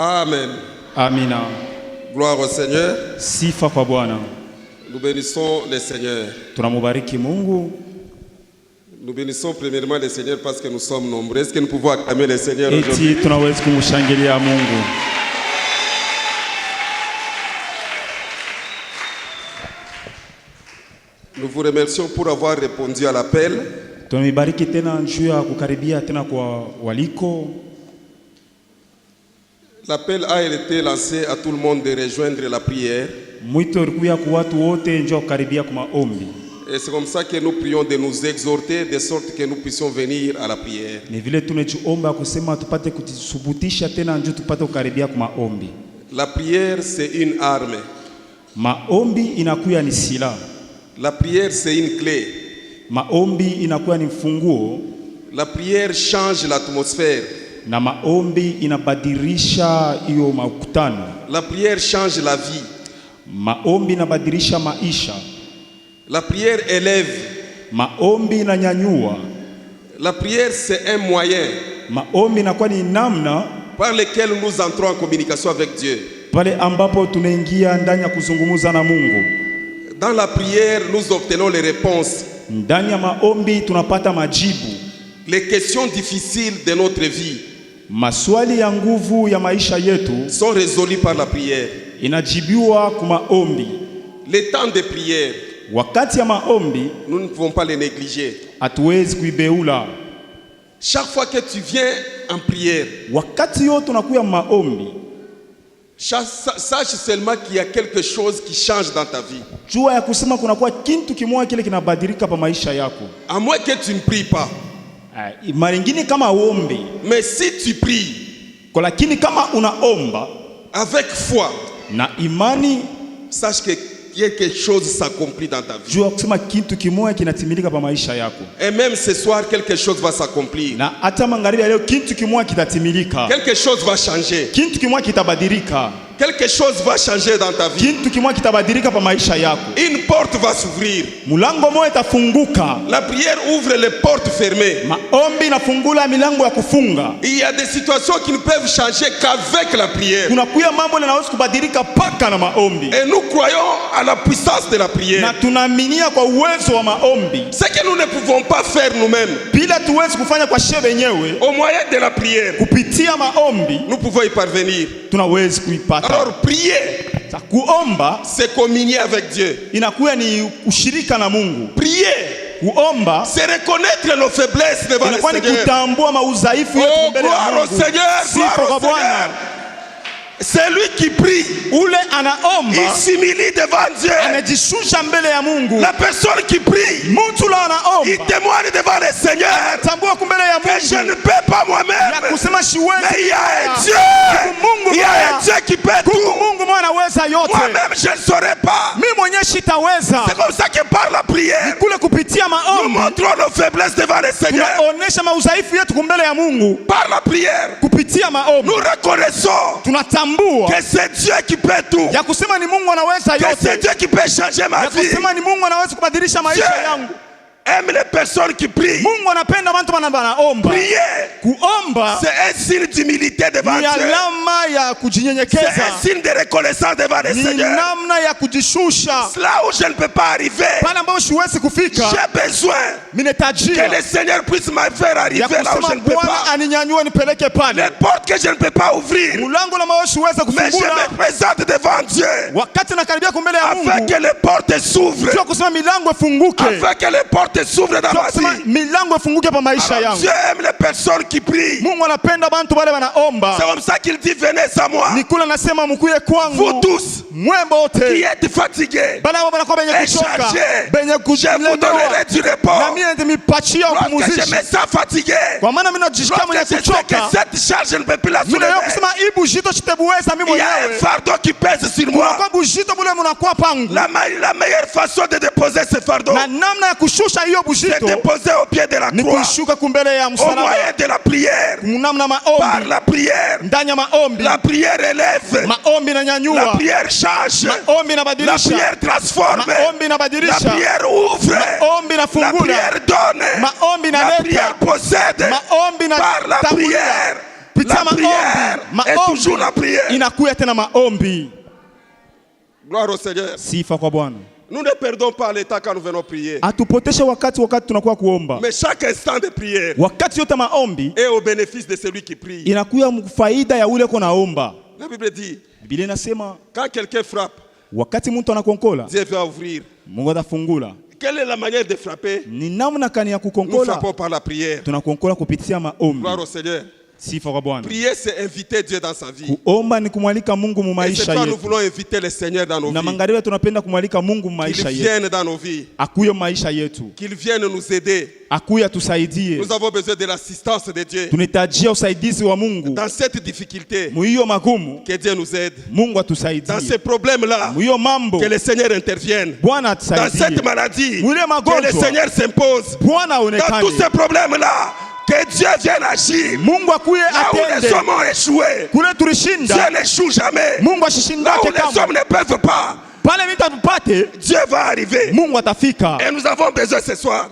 Amen. Amina. Gloire au Seigneur. Sifa kwa Bwana. Nous bénissons le Seigneur. Tunamubariki Mungu. Nous bénissons premièrement le Seigneur parce que nous sommes nombreux. Est-ce que nous pouvons acclamer le Seigneur aujourd'hui? Eti tunaweza kumshangilia Mungu. Nous vous remercions pour avoir répondu à l'appel. Tunamibariki tena juu ya kukaribia tena kwa waliko. L'appel a été lancé à tout le monde de rejoindre la prière. Mwito ulikuwa kwa watu wote njoo kukaribia kwa maombi. Et c'est comme ça que nous prions de nous exhorter de sorte que nous puissions venir à la prière. Ni vile tunajiomba kusema tupate kujisubutisha tena njoo tupate kukaribia kwa maombi. La prière c'est une arme. Maombi inakuwa ni silaha. La prière c'est une clé. Maombi inakuwa ni funguo. La prière change l'atmosphère. Na maombi inabadilisha hiyo makutano. La prière change la vie. Maombi inabadilisha maisha. La prière élève. Maombi inanyanyua. La prière c'est un moyen. Maombi inakuwa ni namna par lequel nous entrons en communication avec Dieu. Pale ambapo tunaingia ndani ya kuzungumza na Mungu. Dans la prière, nous obtenons les réponses. Ndani ya maombi tunapata majibu. Les questions difficiles de notre vie. Maswali ya nguvu ya maisha yetu sont résolues par la prière. Inajibiwa kwa maombi. Les temps de prière. Wakati ya maombi nous ne pouvons pas les négliger. Hatuwezi kuibeula. Chaque fois que tu viens en prière, wakati yote tunakuya maombi, sache seulement qu'il y a quelque chose qui change dans ta vie. Jua ya kusema kuna kuwa kitu kimoja kile kinabadilika pa maisha yako. À moins que tu ne pries pas. Mara nyingine kama uombe. Mais si tu pries, kwa lakini kama unaomba avec foi na imani, sache que quelque chose s'accomplit dans ta vie. Jua kusema kitu kimoja kinatimilika pa maisha yako. Et même ce soir quelque chose va s'accomplir. Na hata magharibi leo kitu kimoja kitatimilika. Quelque chose va changer. Kitu kimoja kitabadilika. Quelque chose va changer dans ta vie. Kitu kimoja kitabadilika pa maisha yako. Une porte va s'ouvrir. Mulango moja itafunguka. La prière ouvre les portes fermées. Maombi inafungula milango ya kufunga. Il y a des situations qui ne peuvent changer qu'avec la prière. Kuna kuya mambo yanaweza kubadilika paka na maombi. Et nous croyons à la puissance de la prière. Na tunaaminia kwa uwezo wa maombi. Ce que nous ne pouvons pas faire nous-mêmes. Bila tuwezi kufanya kwa shebe yenyewe. Au moyen de la prière. Kupitia maombi. Nous pouvons y parvenir. Tunaweza kuipata. Alors prier, kuomba c'est communier avec Dieu. Inakuwa ni ushirika na Mungu. Prier, kuomba, c'est reconnaître nos faiblesses devant le Seigneur. Inakuwa ni kutambua maudhaifu yetu mbele ya Mungu. Sifa kwa Bwana. Celui qui prie, ule anaomba, il s'humilie devant Dieu. Anajishusha mbele ya Mungu. La personne qui prie, mtu la anaomba, il témoigne devant le Seigneur. Anatambua mbele ya Mungu. Que je ne peux pas moi-même. Ya kusema siwezi. Mais il y a un Dieu. Il y a un Dieu qui peut tout. Mungu mwana anaweza yote. Moi-même je ne saurais pas. Mimi mwenyewe sitaweza. C'est comme ça que par la prière, kule kupitia maombi, nous montrons nos faiblesses devant le Seigneur. Tunaonesha maudhaifu yetu mbele ya Mungu. Par la prière, kupitia maombi, nous reconnaissons que c'est Dieu qui peut tout. Ya kusema ni Mungu anaweza yote. Que c'est Dieu qui peut changer ma vie. Ya kusema ni Mungu anaweza kubadilisha maisha yangu. Aime les personnes qui prient. Mungu anapenda watu wanaomba. Prier, kuomba, c'est un signe d'humilité devant Dieu. Ni alama ya kujinyenyekeza. C'est un signe de reconnaissance devant le Seigneur. Ni namna ya kujishusha. Là où je ne peux pas arriver, pale ambapo siwezi kufika, j'ai besoin que le Seigneur puisse me faire arriver là où je ne peux pas. Aninyanyue nipeleke pale. Les portes que je ne peux pas ouvrir, mulango na mawe siwezi kufungua. Mais je me présente devant Dieu. Wakati nakaribia mbele ya Mungu, afin que les portes s'ouvrent. Sio kusema milango ifunguke. Afin que les portes s'ouvre dans ma vie. Milango ifunguke pa maisha yangu. Dieu aime les personnes qui prient. Mungu anapenda bantu wale wanaomba. C'est comme ça qu'il dit venez à moi. Nikula nasema mkuye kwangu. Vous tous qui êtes fatigués bana wanakuwa benye kuchoka, benye kulemewa, je vous donnerai du repos. Na mimi nitapachia kupumzisha. Lorsque je me sens fatigué, kwa maana mimi najisikia mwenye kuchoka, cette charge je ne peux plus la soulever. Mimi kusema ibu jito sitabuweza mimi mwenyewe. Il y a un fardeau qui pèse sur moi. Kwa bujito bule mnakuwa pangu. La meilleure façon de déposer ce fardeau, na namna ya kushusha hiyo bujito, c'est déposer au pied de la croix. Ni kushuka kumbele ya msalaba. Au moyen de la prière. Namna maombi. Par la prière. Ndani ya maombi. La prière élève. Maombi inanyanyua. La prière change. Maombi inabadilisha. La prière transforme. Maombi inabadilisha. La prière ouvre. Maombi inafungula. La prière donne. Maombi inaleta. La prière possède. Maombi par la prière. kupitia prière est toujours la prière. inakuya tena maombi. Gloire au Seigneur. Sifa kwa Bwana. Nous ne perdons pas le temps quand nous venons prier. Atupoteshe wakati tunakuwa kuomba. Mais chaque instant de prière Wakati yote maombi est au bénéfice de celui qui prie. inakuya faida ya ule naomba. La Bible dit, Biblia inasema quand quelqu'un frappe, wakati mtu anakonkola, Dieu va ouvrir. Mungu atafungula. Quelle est la manière de frapper? Ni namna kani ya Nous kukonkola? frappons par la prière. Tunakonkola kupitia maombi. Gloire au Seigneur. Sifa kwa Bwana. Prier, c'est inviter Dieu dans sa vie. Kuomba ni kumwalika Mungu mu Et c'est maisha toi, nous yetu. voulons inviter le Seigneur dans nos Na vies. magharibi tunapenda kumwalika Mungu mu Qu'il maisha yetu. vienne dans nos vies. Akuye maisha yetu. Qu'il vienne nous aider. Akuye tusaidie. Nous avons besoin de l'assistance de Dieu. Tunahitajia usaidizi wa Mungu. Dans cette difficulté, Mu hiyo magumu, que Dieu nous aide. Mungu Dans atusaidie. ces problèmes-là, Mu hiyo mambo, que le Seigneur intervienne. Bwana Dans cette atusaidie. maladie, Mule que le magonjwa, Seigneur s'impose. Bwana Dans tous aonekane. ces problèmes-là, que Dieu vienne agir. Mungu akuye Là où les atende. hommes ont échoué, Kule Dieu tulishinda, n'échoue jamais. Mungu Là où ashishindake les kama. hommes ne peuvent pas, Pale mita tupate, Dieu va arriver. Mungu atafika. Et nous avons besoin ce soir,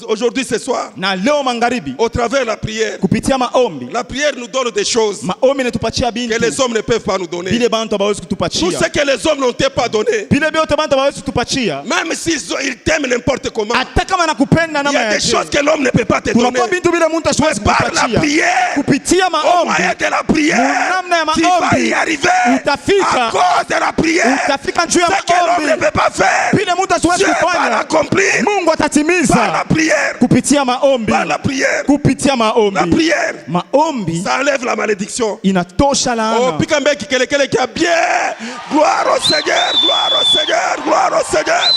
aujourd'hui ce soir, Na leo magharibi, au travers de la prière. kupitia maombi, La prière nous donne des choses maombi inatupatia que bintu. les hommes ne peuvent pas nous donner. Bile bantu hawawezi Tout kutupatia. ce que les hommes n'ont pas donné, Bile biote bantu hawawezi kutupatia. même s'ils t'aiment n'importe comment, Hata kama nakupenda il y namna a ya des choses que l'homme ne peut pas te kuna donner. kwa bintu bile mtu asiwezi Par la kutupatia. prière, Kupitia au maombi, moyen de la prière, Munamna ya tu vas maombi, y arriver utafika. à cause de la prière. utafika juu ya Ce que l'homme ne maombi. peut pas faire, Bile mtu asiwezi Dieu va kufanya, l'accomplir Mungu par la atatimiza. prière. Kupitia maombi, Par la prière. kupitia La maombi. prière, Maombi ça enlève la malédiction. inatosha Oh, laana. pikambe kikelekele qui a bien. Gloire au Seigneur, gloire au Seigneur, gloire au Seigneur.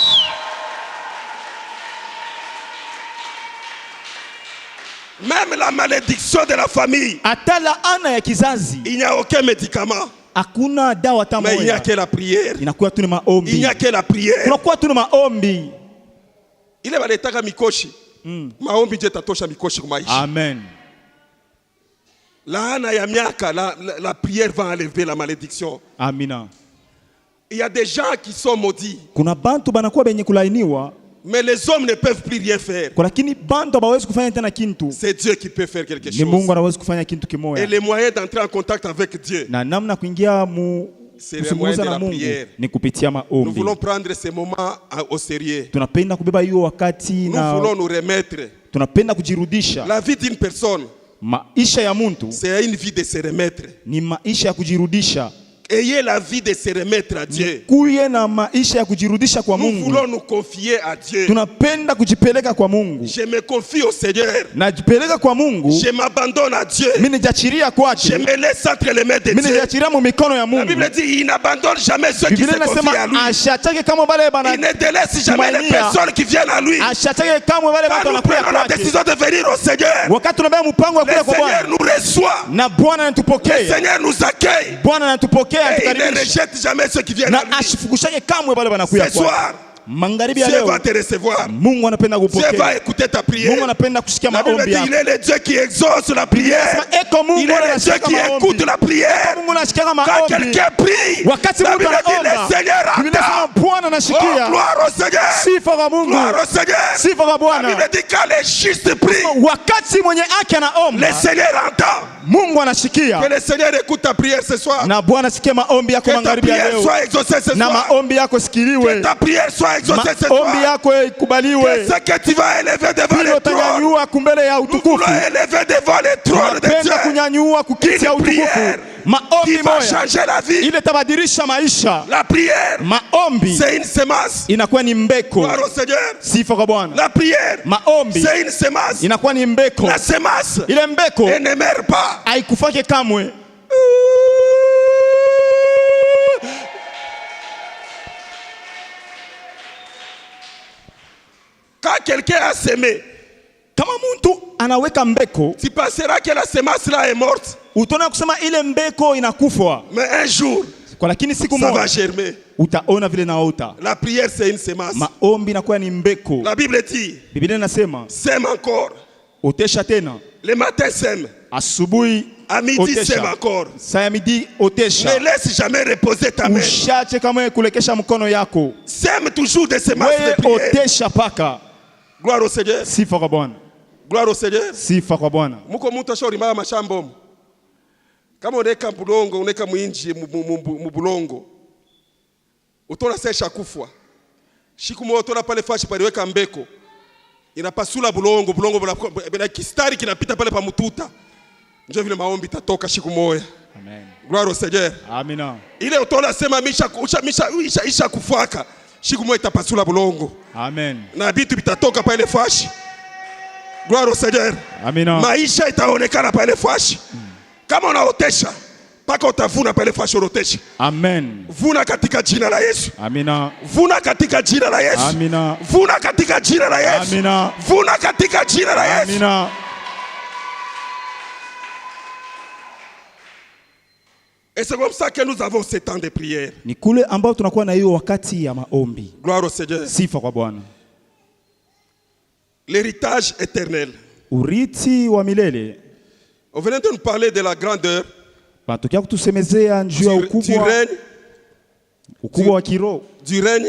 Même la malédiction de la famille, Hata laana ya kizazi il n'y a aucun médicament. hakuna dawa hata Mais il n'y a moja. que la prière. Inakuwa tu ni Il n'y maombi. a que la prière. Kunakuwa tu ni maombi. Ile wanaitaka mikoshi. Maombi ndio itatosha mikoshi kumaisha. Amen. Laana ya miaka, la prière va enlever la malédiction. Amina. Il y a des gens qui sont maudits. Kuna bantu banakuwa benye kulainiwa, Mais les hommes ne peuvent plus rien faire. lakini bantu hawawezi kufanya tena kintu. C'est Dieu qui peut faire quelque Ni Mungu chose. anaweza kufanya kintu Et kimoya. les moyens d'entrer en contact avec Dieu, Na namna kuingia c'est le moyen kusungumza de na la Mungu prière. ni kupitia Nous maombi. voulons prendre ces moments au sérieux. Tunapenda kubeba hiyo wakati Nous na voulons nous remettre. tunapenda kujirudisha. La vie d'une personne, Maisha ya mtu c'est une vie de se remettre. ni maisha ya kujirudisha. Ayez la vie de se remettre à Dieu. Kuye na maisha ya kujirudisha kwa Nous Mungu. voulons nous confier à Dieu. Tunapenda kujipeleka kwa Mungu. Je me confie au Seigneur. Najipeleka kwa Mungu. Je m'abandonne à Dieu. Mimi nijachiria Je kwake. me laisse entre les mains de Mimi Dieu. nijachiria mu mikono ya La Mungu. Bible dit, il n'abandonne jamais ceux qui Biblia se confient à inasema lui. ashatake kama wale bana Il ne délaisse jamais les tumainia. personnes qui viennent à lui. ashatake kama wale Quand watu nous wanakuja prenons la kwake. décision de venir au Seigneur, Wakati tunabeba mpango wa le kuja kwa Seigneur Bwana nous reçoit. na Bwana Le anatupokea. Seigneur nous accueille. Bwana anatupokea Et il ne atukaribisha. rejette jamais ceux qui viennent Na à lui. ashifukushake kamwe wale wanakuja Ce kwake. soir, Magharibi ya Dieu leo va te recevoir. Mungu anapenda Dieu va kupokea. écouter ta Mungu prière. anapenda kusikia La Bible maombi dit, yako. il est le Dieu qui exauce la prière. Eko Mungu Il est le Dieu anasikia qui maombi. écoute la prière. Mungu anasikia Quand maombi. quelqu'un prie, Wakati la mtu Bible dit, anaomba, le Seigneur Biblia inasema attend. Bwana Oh, anasikia. gloire au Seigneur. Sifa kwa Mungu. Gloire au Seigneur. Sifa kwa La Bwana. Bible dit, quand les justes prient, Wakati mwenye haki anaomba, le Seigneur entend. Mungu Que anasikia. le Seigneur écoute ta prière ce soir. Na Bwana asikie maombi yako Que ta magharibi ya prière leo. soit exaucée ce Na soir. maombi yako Que sikiliwe. ta prière soit exaucée ce Maombi soir. yako Que ikubaliwe. ce que tu vas élever devant Hilo le trône, utanyanyua kumbele ya nous utukufu. voulons élever devant le trône de Tunapenda Dieu. kunyanyua kukiti ya Une utukufu. prière Maombi qui va moya changer la vie. ile tabadilisha maisha. La prière, Maombi c'est une semence. inakuwa ni mbeko. Gloire au Seigneur. Sifa kwa Bwana. La prière, Maombi c'est une semence. inakuwa ni mbeko. La semence, Ile mbeko elle ne meurt pas. haikufake kamwe. Quand quelqu'un a semé, Kama mtu anaweka mbeko, tu penseras que la semence là est morte. utaona kusema ile mbeko inakufa. Mais un jour, Kwa lakini siku ça va moja germer. utaona vile naota. La prière, c'est une semence. Maombi inakuwa ni mbeko. La Bible dit, Biblia inasema sème encore. otesha tena. Le matin, sème. Asubuhi À midi, sème otesha. encore. Saa ya midi otesha. Ne laisse jamais reposer ta main. Ushache kama kulekesha mkono yako. Sème toujours des semences Wewe de prière. otesha paka. Gloire au Seigneur. Sifa kwa Bwana. Gloire au Seigneur. Sifa kwa Bwana. Muko mtu ashauri mama mashamba. Kama uneka bulongo, uneka mwinji mubulongo. Utona sesha kufwa. Shiku moto na pale fashi paliweka mbeko. Inapasula bulongo bila kistari kinapita pale pa mututa. Ndio vile maombi tatoka siku moja. Amen. Gloire au Seigneur. Amina. Ile utaona sema misha kufuaka. Siku moja itapasula bulongo. Amen. Na vitu vitatoka pale fashi. Gloire au Seigneur. Amina. Maisha itaonekana pale fashi. Kama unaotesha paka utavuna pale fashi urotesha. Amen. Vuna katika jina la Yesu. Amina. Vuna katika jina la Yesu. Amina. Vuna katika jina la Yesu. Amina. Vuna katika jina la Yesu. Amina. Et c'est comme ça que nous avons ce temps de prière. Ni kule ambao tunakuwa na hiyo wakati ya maombi. Gloire au Seigneur. Sifa kwa Bwana. L'héritage éternel. Urithi wa milele. On venait de nous parler de la grandeur. Batukia kutusemezea njuu ya ukubwa wa kiroho. Du règne.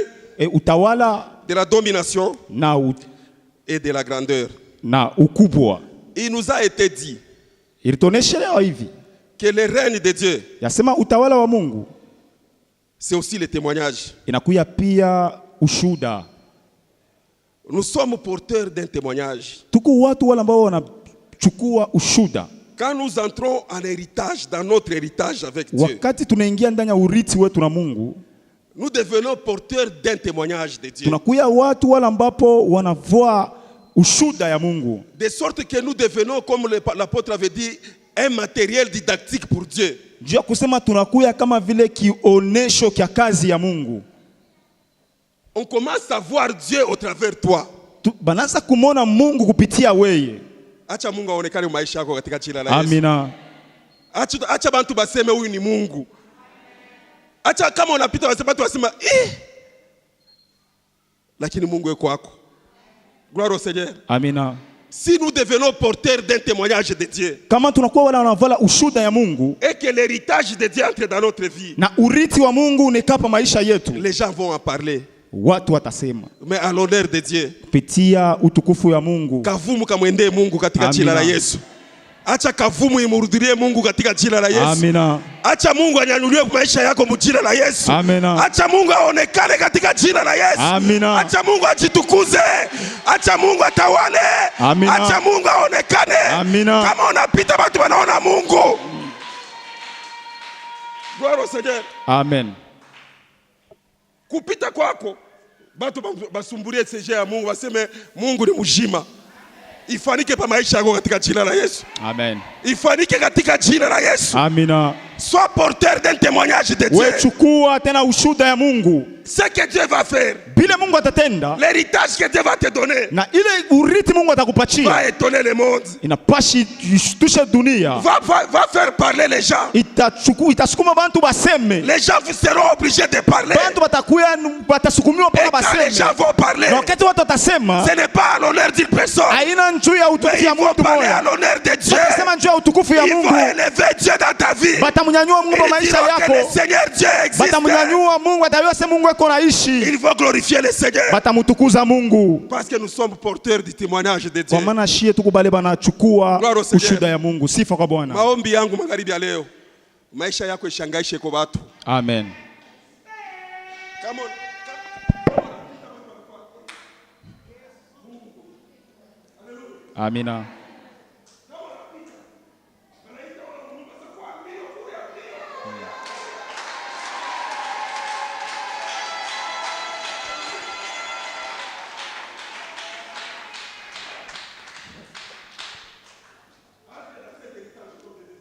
Utawala. De la domination. Et de la grandeur. Na ukubwa. Il nous a été dit. Ilitonesherewa hivi. Que le règne de Dieu. Yasema utawala wa Mungu. C'est aussi le témoignage. Inakuya pia ushuda. Nous sommes porteurs d'un témoignage. Tuko watu wale ambao wanachukua ushuda. Quand nous entrons en héritage, dans notre héritage avec Dieu, wakati tunaingia ndani ya urithi wetu na Mungu, nous devenons porteurs d'un témoignage de Dieu. Tunakuya watu wale ambapo wanavua ushuda ya Mungu. De sorte que nous devenons, comme l'apôtre avait dit, un matériel didactique pour Dieu. Jua kusema tunakuya kama vile kionesho kya kazi ya Mungu. On commence à voir Dieu au travers toi. Banasa kumona Mungu kupitia weye. Acha Mungu aonekane maisha yako katika jina la Yesu. Amina. Acha bantu baseme huyu ni Mungu. Acha kama unapita wasema lakini Mungu yuko kwako. Gloire au Seigneur. Amina. Si nous devenons porteurs d'un témoignage de Dieu, kama tunakuwa wala wanavala ushuda ya Mungu, et que l'héritage de Dieu entre dans notre vie, na urithi wa Mungu unekapa maisha yetu, les gens vont en parler. Watu watasema. Mais à l'honneur de Dieu, kupitia utukufu ya Mungu. Kavumu kamwendee Mungu katika jina la Yesu. Acha kavumu imurudie Mungu katika jina la Yesu. Amina. Acha Mungu anyanyuliwe maisha yako mjina la Yesu. Amina. Acha Mungu aonekane katika jina la Yesu. Amina. Acha Mungu ajitukuze. Acha Mungu atawale. Amina. Acha Mungu aonekane. Amina. Kama unapita watu wanaona Mungu. Gloire au Seigneur. Amen. Kupita kwako watu basumbulie seje ya Mungu waseme Mungu ni mjima. Ifanike pa maisha yako katika jina la Yesu. Amen. Ifanike katika jina la Yesu. Amina. Sois porteur d'un témoignage de Dieu. Wewe chukua tena ushuda ya Mungu. Ce que Dieu va faire, bile Mungu atatenda, l'héritage que Dieu va te donner, na ile urithi Mungu atakupatia, va étonner le monde. Inapashi tushe dunia. Va faire parler les gens. Itasukuma bantu baseme. Les gens seront obligés de parler. Bantu batakuya batasukumiwa mpaka baseme. Les gens vont parler. Wakati watu watasema, ce n'est pas à l'honneur d'une personne. Haina njuu ya utukufu ya mtu mmoja. À l'honneur de Dieu. Watasema njuu ya utukufu ya Mungu. Il va élever Dieu dans ta vie. Batamnyanyua Mungu maisha yako. Le Seigneur Dieu existe. Batamnyanyua Mungu, ataweza Mungu eko naishi. Il faut glorifier le Seigneur. Batamutukuza Mungu. Parce que nous sommes porteurs du témoignage de Dieu. Kwa maana shie tukubale banachukua ushuda ya Mungu. Sifa kwa Bwana. Maombi yangu magharibi ya leo, maisha yako ishangaishe kwa watu. Amen. Come on. Amina.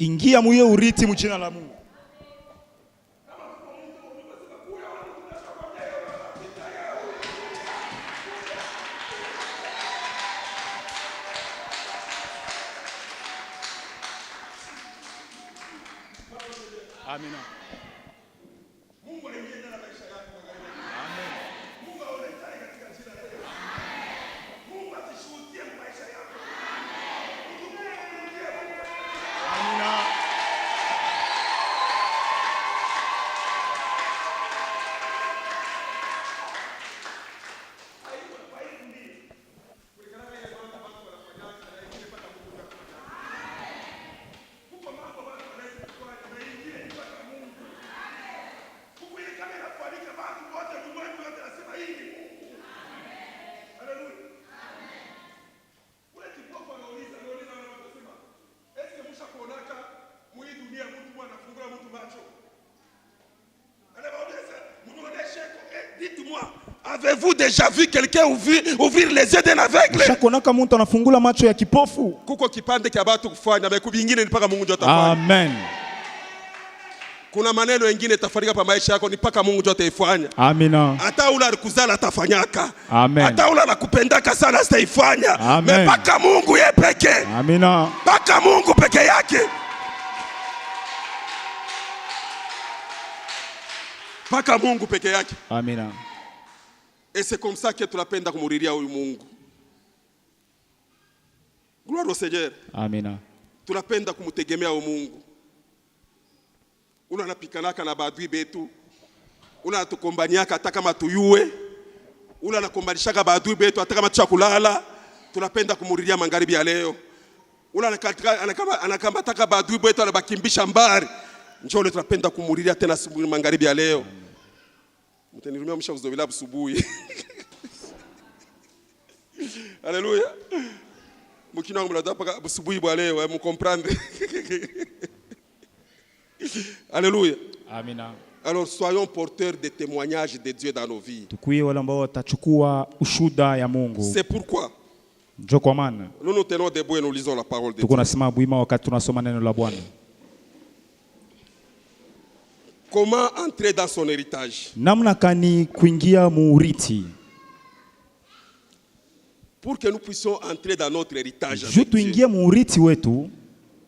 Ingia muye urithi mjina la Mungu. Amina. Mungu aingie ndani ya maisha yako. Amen. Mungu aonekane katika jina la Yesu. Mungu atishuhudie maisha yako. Amina. Avez-vous déjà vu quelqu'un ouvrir les yeux d'un aveugle? Shakonaka muntu anafungula macho ya kipofu. Kuko kipande kia batu kufanya na kubingine ni paka Mungu ndio atafanya. Amen. Kuna maneno mengine tafanyika pa maisha yako ni paka Mungu ndio ataifanya. Amina. Hata ule alikuzala atafanyaka. Amen. Hata ule anakupendaka sana ataifanya. Amen. Paka Mungu yeye pekee. Amina. Paka Mungu peke yake. Paka Mungu peke yake. Amina. Et c'est comme ça que tunapenda kumuriria huyu Mungu. Gloire au Seigneur. Amina. Tunapenda kumutegemea huyu Mungu. Unanapikanaka na badui betu. Unatukombaniaka hata kama tuyue. Unanakombanishaka badui betu hata kama tuchakulala. Tunapenda kumuriria magharibi ya leo. Anakamataka badui betu anabakimbisha mbari. Njoo tunapenda kumuriria tena magharibi ya leo. Mtenirumia mshavuzobila busubuhi. Alléluia. Mukina wangu mnadapa busubuhi bwa leo, mkomprendre. Alléluia. Amina. Alors soyons porteurs de témoignages de Dieu dans nos vies. Tukuie wale ambao watachukua ushuda ya Mungu. C'est pourquoi Njoo kwa maana nous nous tenons debout et nous lisons la parole de Dieu. tuko nasimama bwima wakati tunasoma neno la Bwana. Comment entrer dans son héritage? Namna kani kuingia muuriti. Pour que nous puissions entrer dans notre héritage, tuingie muuriti wetu,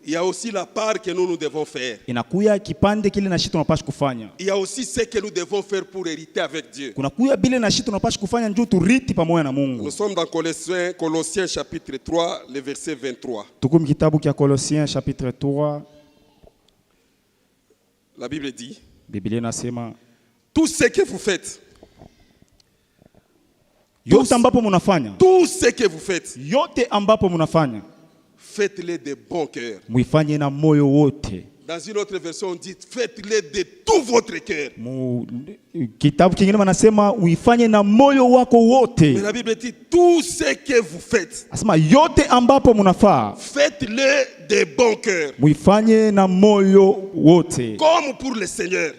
il y a aussi la part que nous devons faire. Inakuya kipande kile na shito tunapaswa kufanya. Il y a aussi ce que nous devons faire pour hériter avec Dieu. Kunakuya bile na shito tunapaswa kufanya njoo turiti pamoja na Mungu. Nous sommes dans Colossiens chapitre 3, le verset 23. Tuko mkitabu kia Colossiens chapitre 3. La Bible dit, Biblia inasema tout ce que vous faites, yote ambapo mnafanya, tout ce que vous faites, yote ambapo mnafanya, faites-le de bon cœur. muifanye na moyo wote. Dans une autre version on dit faites-le de tout votre cœur. Kitabu kingine wanasema uifanye na moyo wako wote. Mais la Bible dit tout ce que vous faites, asema yote ambapo mnafaa, faites-le de bon cœur. Muifanye na moyo wote. Comme pour le Seigneur.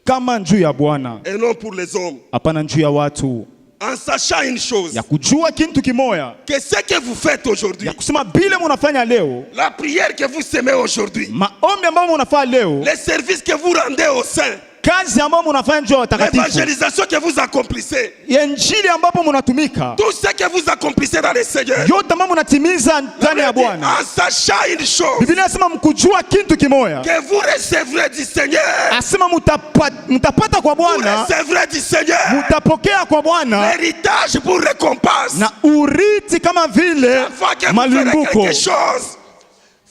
Kama njuu ya Bwana. Et non pour les hommes. Hapana njuu ya watu. En sachant une chose, ya kujua kintu kimoya, que ce que vous faites aujourd'hui, ya kusema bile munafanya leo, la prière que vous semez aujourd'hui, maombi ambayo munafanya leo, les services que vous rendez aux saints, kazi ambayo munafanya njoo watakatifu, l'évangélisation que vous accomplissez, injili ambapo munatumika, tout ce que vous accomplissez dans le Seigneur, yote ambayo munatimiza ndani ya Bwana. En sachant une chose, Biblia inasema mkujua kintu kimoya, que vous recevrez du Seigneur, asema mutapata kwa Bwana, vous recevrez du Seigneur, mutapokea kwa Bwana héritage pour récompense, na uriti kama vile malimbuko.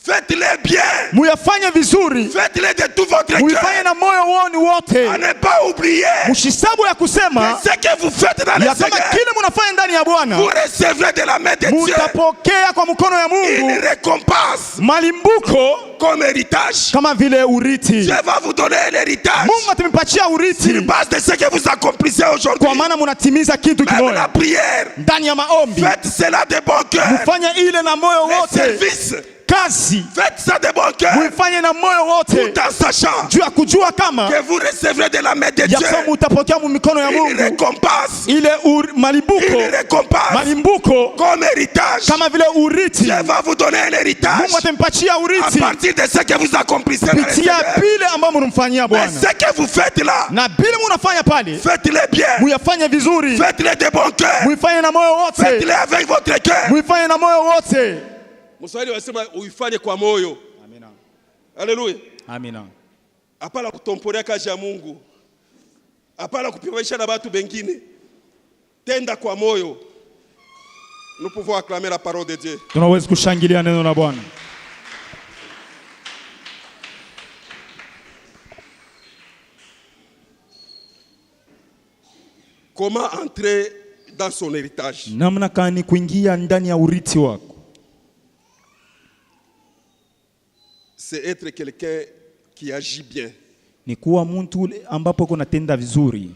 Faites-le bien. Muyafanye vizuri. Faites-le de tout votre cœur. Muyafanye na moyo woni wote. À ne pas oublier. Mushisabu ya kusema ce que vous faites dans le Seigneur, kile munafanya ndani ya Bwana, vous recevrez de la main de Dieu. Mutapokea kwa mkono ya Mungu une récompense. Malimbuko comme héritage. Kama vile uriti. Dieu va vous donner un héritage. Mungu atamipatia uriti. Sur base de ce que vous accomplissez aujourd'hui. Kwa maana munatimiza kitu kimoja. La prière. Ndani ya maombi. Faites cela de bon cœur. Mufanye ile na moyo wote. Service. Kazi. Faites ça de bon cœur. Muifanye na moyo wote. Tout en sachant juu ya kujua kama que vous recevrez de la main de Dieu. Ya mutapokea mu mikono ya Mungu. Une récompense. Ile malimbuko. Une récompense. Malimbuko. Comme héritage. Kama vile uriti. Dieu va vous donner un héritage. Mungu atampatia uriti. À partir de ce que vous accomplissez dans le Seigneur. Bile ambao mnamfanyia Bwana. Ce que vous faites là. Na bile mnafanya pale. Faites-le bien. Muyafanye vizuri. Faites-le de bon cœur. Muifanye na moyo wote. Faites-le avec votre cœur. Muifanye na moyo wote. Mswahili wasema uifanye kwa moyo. Amina. Haleluya. Amina. Hapana kutomporea kazi ya Mungu. Hapana kupimaisha na watu wengine. Tenda kwa moyo. Nous pouvons acclamer la parole de Dieu. Tunaweza kushangilia neno la Bwana. Comment entrer dans son héritage? Namna gani kuingia ndani ya urithi wako? C'est être quelqu'un qui agit bien. Ni kuwa mtu ambapo kunatenda vizuri.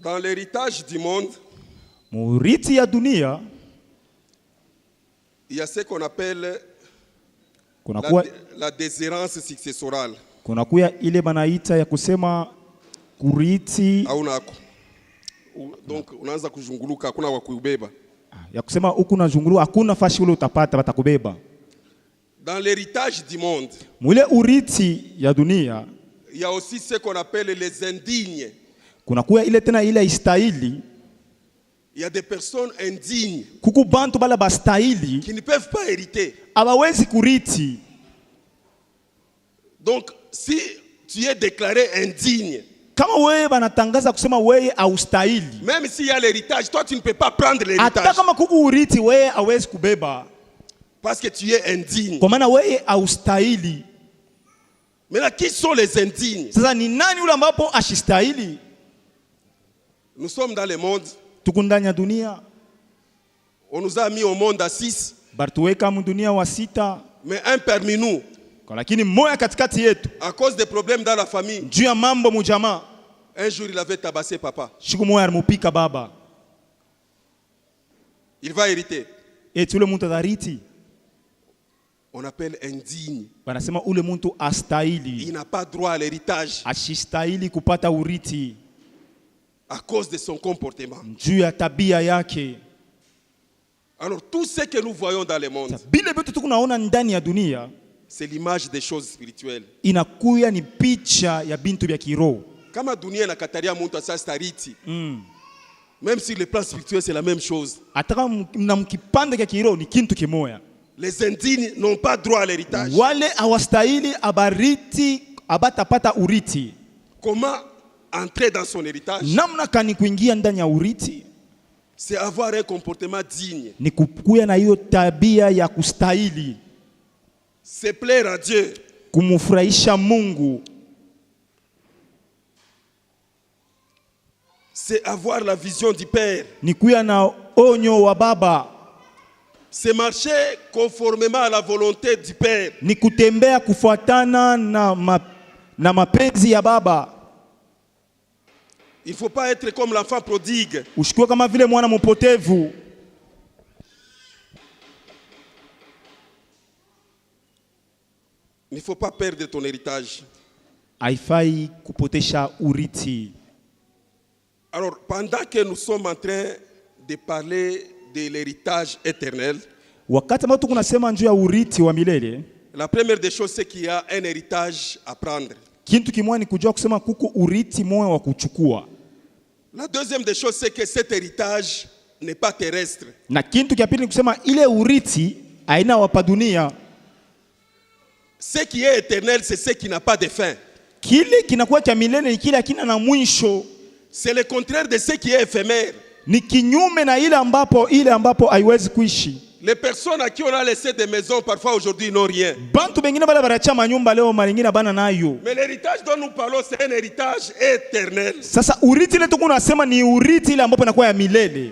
Dans l'héritage du monde, murithi ya dunia, il y a ce qu'on appelle la déshérence successorale. Kunakuya ile banaita ya kusema kurithi donc unaanza kuzunguluka, hakuna wa kuubeba. Ya kusema huku nazunguru hakuna fashi ule utapata batakubeba. Dans l'héritage du monde, Mule urithi ya dunia il y a aussi ce qu'on appelle les indignes. kuna kuya ile tena ile istahili. Il y a des personnes indignes Kuku bantu bala bastahili qui ne peuvent pas hériter. abawezi kurithi. Donc, si tu es déclaré indigne, Kama wewe banatangaza kusema wewe haustahili, même s'il y a l'héritage, toi tu ne peux pas prendre hata l'héritage kama kuku urithi wewe hawezi kubeba, parce que tu es indigne. kwa maana wewe haustahili. Maintenant, qui sont les indignes? Sasa ni nani yule ambapo ashistahili? Nous sommes dans le monde, Tuko ndani ya dunia, on nous a mis au monde à 6, bartuweka mdunia wa sita, mais un parmi nous, kwa lakini mmoja katikati yetu à cause des problèmes dans la famille, juu ya mambo mujamaa, un jour il avait tabassé papa. siku moja alimupika baba, Il va hériter. eti ule mtu atarithi. On appelle indigne. Banasema ule mtu astahili, Il n'a pas droit à l'héritage ashistahili kupata urithi à cause de son comportement. juu ya tabia yake. Alors tout ce que nous voyons dans le monde, Bile vitu tukunaona ndani ya dunia c'est l'image des choses spirituelles. inakuya ni picha ya bintu vya kiroho. Kama dunia inakataria mtu asastarithi, même sur le plan spirituel c'est la même chose. Ataka na mkipande kya kiroho ni kintu kimoya. Les indignes n'ont pas droit à l'héritage. Wale hawastahili abariti abatapata urithi. Comment entrer dans son héritage? Namna kani kuingia ndani ya urithi C'est avoir un comportement digne. ni kukuya na hiyo tabia ya kustahili, C'est plaire à Dieu. kumufurahisha Mungu, C'est avoir la vision du Père. ni kuya na onyo wa baba, C'est marcher conformément à la volonté du Père. ni kutembea kufuatana na mapenzi ya baba. Il ne faut pas être comme l'enfant prodigue. Ushikwe kama vile mwana mpotevu. Il ne faut pas perdre ton héritage. Haifai kupotesha urithi. Alors, pendant que nous sommes en train de parler de l'héritage éternel, Wakati ambao tuko nasema njoo ya urithi wa milele, la première des choses, c'est qu'il y a un héritage à prendre. kintu kimwa ni kujua kusema kuko urithi moyo wa kuchukua. La deuxième des choses, c'est que cet héritage n'est pas terrestre. Na kintu kia pili ni kusema ile urithi haina wapa dunia. Ce qui est éternel, c'est ce qui n'a pas de fin. Kile kinakuwa cha milele ni kile hakina na mwisho. C'est le contraire de ce qui est éphémère. Ni kinyume na ile ambapo haiwezi kuishi. Les personnes à qui on a laissé des maisons, parfois aujourd'hui, n'ont rien. Bantu bengine bala baracha manyumba leo malingine bana nayo. Mais l'héritage dont nous parlons, c'est un héritage éternel. Sasa urithi ile tuko nasema ni urithi ile ambapo inakuwa ya milele.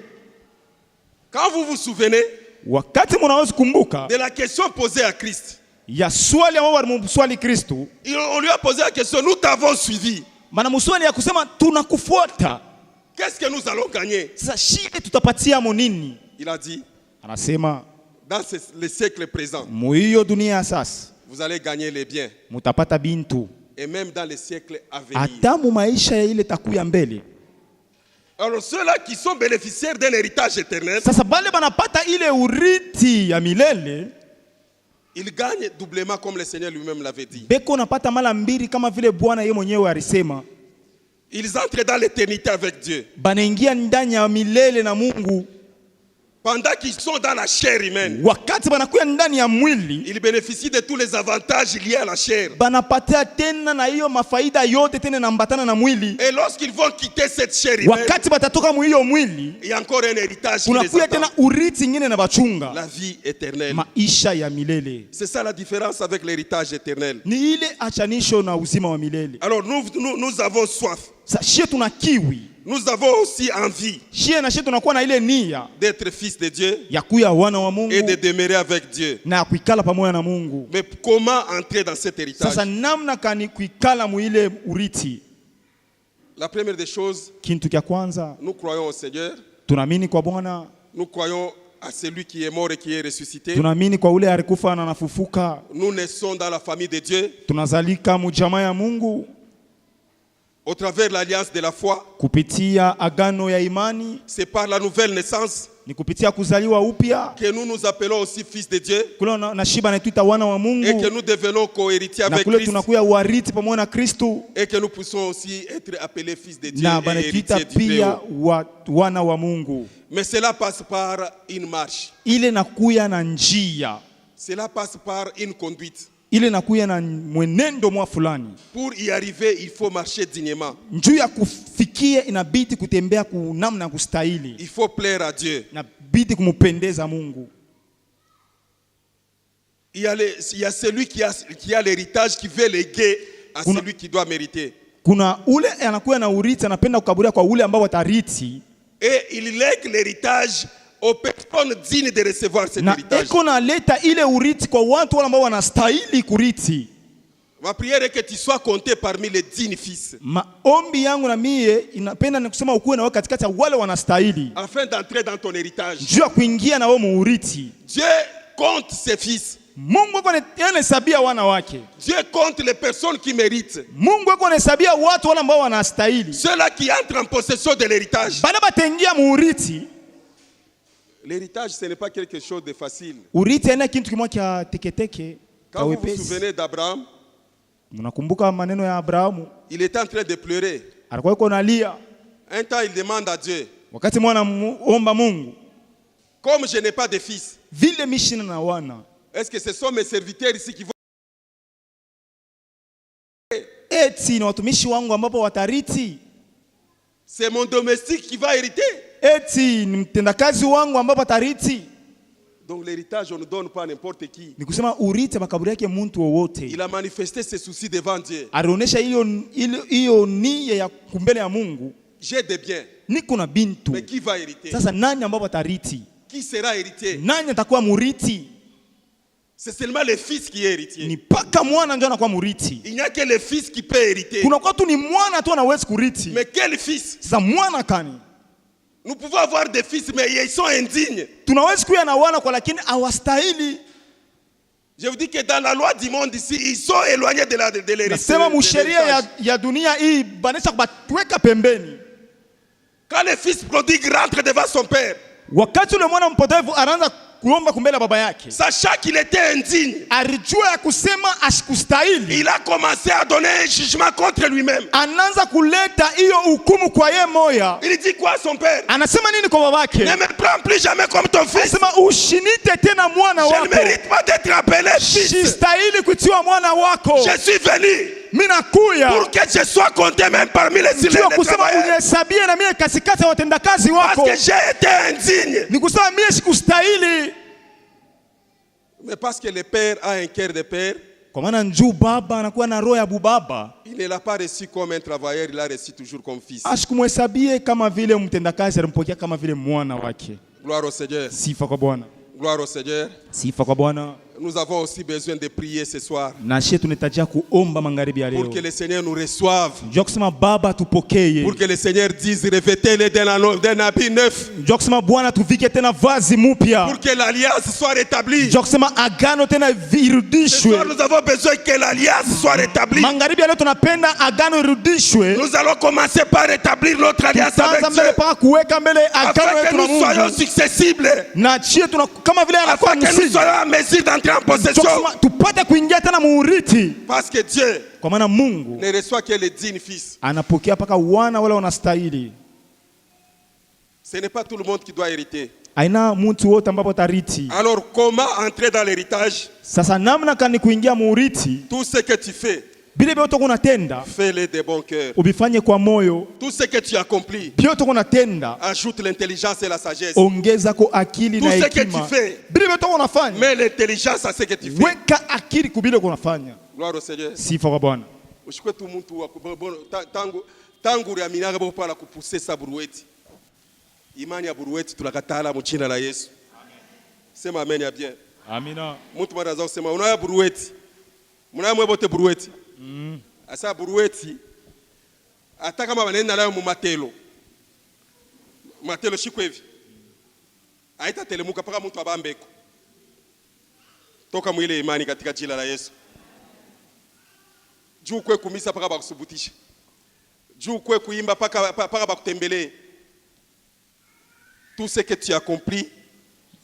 Quand vous vous souvenez Wakati mnaweza kumbuka de la question posée à Christ, ya swali ambao walimswali Kristo, on lui a posé la question, nous t'avons suivi. maana mswali ya kusema tunakufuata. Qu'est-ce que nous allons gagner? Sasa shida tutapatia nini? Il a dit, Anasema dans le siècle présent, muhiyo dunia sasa vous allez gagner les biens. mutapata bintu. Et même dans les siècles à venir. Hata mu maisha ya ile takuya mbele. Alors ceux-là qui sont bénéficiaires d'un héritage éternel, Sasa bale banapata ile urithi ya milele, ils gagnent doublement comme le Seigneur lui-même l'avait dit. beko napata mara mbili kama vile Bwana yeye mwenyewe alisema. Ils entrent dans l'éternité avec Dieu. Banaingia ndani ya milele na Mungu. Pendant qu'ils sont dans la chair humaine, Wakati banakuya ndani ya mwili, ils bénéficient de tous les avantages liés à la chair. banapatia tena na hiyo mafaida yote tena nambatana na mwili. Et lorsqu'ils vont quitter cette chair humaine, Wakati batatoka mu hiyo mwili, il y a encore un héritage qui les kunakuya tena attend. urithi nyingine na bachunga. La vie éternelle. Maisha ya milele. C'est ça la différence avec l'héritage éternel. Ni ile achanisho na uzima wa milele. Alors nous avons soif. Sa shie tuna kiwi. Nous avons aussi envie Shie na shie tunakuwa na ile nia d'être fils de Dieu ya kuya wana wa Mungu et de demeurer avec Dieu. na kuikala pamoja na Mungu. Mais comment entrer dans cet héritage? Sasa namna kani kuikala mu ile urithi? La première des choses, Kintu kya kwanza, nous croyons au Seigneur, tunaamini kwa Bwana, nous croyons à celui qui est mort et qui est ressuscité. tunaamini kwa ule alikufa na anafufuka, Nous naissons dans la famille de Dieu. tunazalika mu jamaa ya Mungu. au travers l'alliance de la foi, kupitia agano ya imani, c'est par la nouvelle naissance ni kupitia kuzaliwa upya, que nous nous appelons aussi fils de Dieu kule na shiba naituita wana wa et que Mungu, nous devenons co-héritiers na avec kule Christ tunakuya wariti pamoja na Kristo, et que nous puissions aussi être appelés fils de Dieu na et banatuita héritiers du pia Très-Haut. wana wa Mungu. Mais cela passe par une marche, Ile nakuya na njia, cela passe par une conduite. ile nakuya na mwenendo mwa fulani. Pour y arriver, il faut marcher dignement. Njuu ya kufikia inabidi kutembea kunamna kustahili, Il faut plaire à Dieu. inabidi kumupendeza Mungu. Il y a celui qui a l'héritage qui veut léguer à celui qui doit mériter. Kuna ule anakuwa na urithi, anapenda kukaburia kwa ule ambao watariti, Et il lègue l'héritage aux personnes dignes de recevoir cet na héritage. eko na leta ile urithi kwa watu wale ambao wanastahili kuriti. Ma prière est que tu sois compté parmi les dignes fils, Maombi yangu na mie inapenda ni kusema ukuwe na wewe katikati ya wale wanastahili, afin d'entrer dans ton héritage. juu ya kuingia na wewe muurithi. Dieu compte ses fils. Mungu yuko anahesabia wana wake. Dieu compte les personnes qui méritent. Mungu yuko anahesabia watu wale ambao wanastahili, Ceux-là qui entrent en possession de l'héritage. bale batengia muurithi. L'héritage, ce n'est pas quelque chose de facile. Urithi ina kitu kimoja cha teketeke Quand vous vous kawepesi. souvenez d'Abraham, Mnakumbuka maneno ya Abrahamu, il était en train de pleurer. alikuwa yuko analia Un temps, il demande à Dieu, wakati mwana muomba Mungu, comme je n'ai pas de fils, vile mishina na wana, est-ce que ce sont mes serviteurs ici qui vont... eti na watumishi wangu ambapo watariti, C'est mon domestique qui va hériter. eti ni mtendakazi wangu ambapo atariti. Donc l'héritage, on ne donne pas à n'importe qui. Ni kusema urithi makaburi yake mtu wowote. Il a manifesté ses soucis devant Dieu. Alionyesha hiyo nia ya kumbele ya Mungu. J'ai des biens, Niko na bintu. mais qui va hériter? Sasa nani ambapo atariti? Qui sera héritier? Nani atakuwa muriti? C'est seulement le fils qui est héritier. Ni paka mwana ndio anakuwa muriti. Il n'y a que le fils qui peut hériter. Kuna kwa tu ni mwana tu anaweza kuriti. Mais quel fils? Sasa mwana kani? Nous pouvons avoir des fils, mais ils sont indignes. Tunaweza kuwa na wana kwa lakini hawastahili. Je vous dis que dans la loi du monde ici, ils sont éloignés de l'héritage. Nasema musheria ya dunia hii banesha kubatweka pembeni. Quand le fils prodigue rentre devant son père, Wakati ule mwana mpotevu anaanza kuomba kumbele baba yake, sachant qu'il était indigne, alijua ya kusema asikustahili, il a commencé à donner un jugement contre lui-même. anaanza kuleta hiyo hukumu kwa ye moya. Il dit quoi à son père? Anasema nini kwa babake? Ne me prends plus jamais comme ton fils. Anasema ushinite tena mwana Je ne wako. mérite pas d'être appelé fils. Sistahili kuitiwa mwana wako. Je suis venu Mimi nakuya pour que je sois compté même parmi les ndio Israéliens kusema travailleurs. unihesabie na mimi katikati ya watendakazi Parce wako. que j'ai été indigne. Ni kusema mimi sikustahili. Mais parce que le père a un cœur de père, Kwa maana njoo baba anakuwa na roho ya bubaba. il ne l'a pas reçu comme un travailleur, il l'a reçu toujours comme fils. Asikumhesabie kama vile mtendakazi, alimpokea kama vile mwana wake. Gloire au Seigneur. Sifa kwa Bwana. Gloire au Seigneur. Sifa kwa Bwana. Nous avons aussi besoin de prier ce soir Na sisi tunahitajia kuomba magharibi ya pour leo. que le Seigneur nous reçoive. Njoo kusema baba tupokee. Pour que le Seigneur dise revêtez-les d'un habit neuf. Njoo kusema Bwana tuvike tena vazi mpya. Pour que l'alliance soit rétablie. Njoo kusema agano tena Ce virudishwe. soir, nous avons besoin que l'alliance soit rétablie. Magharibi ya leo tunapenda agano irudishwe. Nous allons commencer par rétablir notre alliance avec Tutaanza Dieu. mbele paka kuweka mbele agano Afin que yetu na nous soyons Mungu. successibles. Na chie tuna kama vile anakuwa Afin que nous msingi. soyons en mesure d'entrer en possession. Tupate kuingia tena muurithi. Parce que Dieu Kwa maana Mungu ne reçoit que les dignes fils. anapokea paka wana wale wanastahili. Ce n'est pas tout le monde qui doit hériter. Aina mtu wote ambapo tariti. Alors comment entrer dans l'héritage? Sasa namna kani kuingia muurithi, Tout ce que tu fais, bile vyote kunatenda fais-le de bon cœur. ubifanye kwa moyo. Tout ce que tu accomplis, Vyote kunatenda ajoute l'intelligence et la sagesse. ongeza ko akili Tout na ce que hekima. tu fais, Bile vyote unafanya mets l'intelligence à ce que tu fais. weka akili kubile kunafanya. Gloire au Seigneur. Sifa kwa Bwana. Ushikwetu mtu wa tangu uliaminaga bo pala kupuse sa burueti. Imani ya burueti tunakatala mu jina la Yesu. Sema amen ya bien. Amina. Mtu mara zao sema unaya burueti. Mnaya mwebote burueti. Asa burueti hata kama wanaenda nayo mu matelo. Matelo shiko hivi. Haita telemuka paka mtu abambeko. Toka mwile imani katika jina la Yesu. Juu kwe kumisa paka bakusubutisha. juu kwe kuimba paka bakutembele. Tout ce que tu as accompli,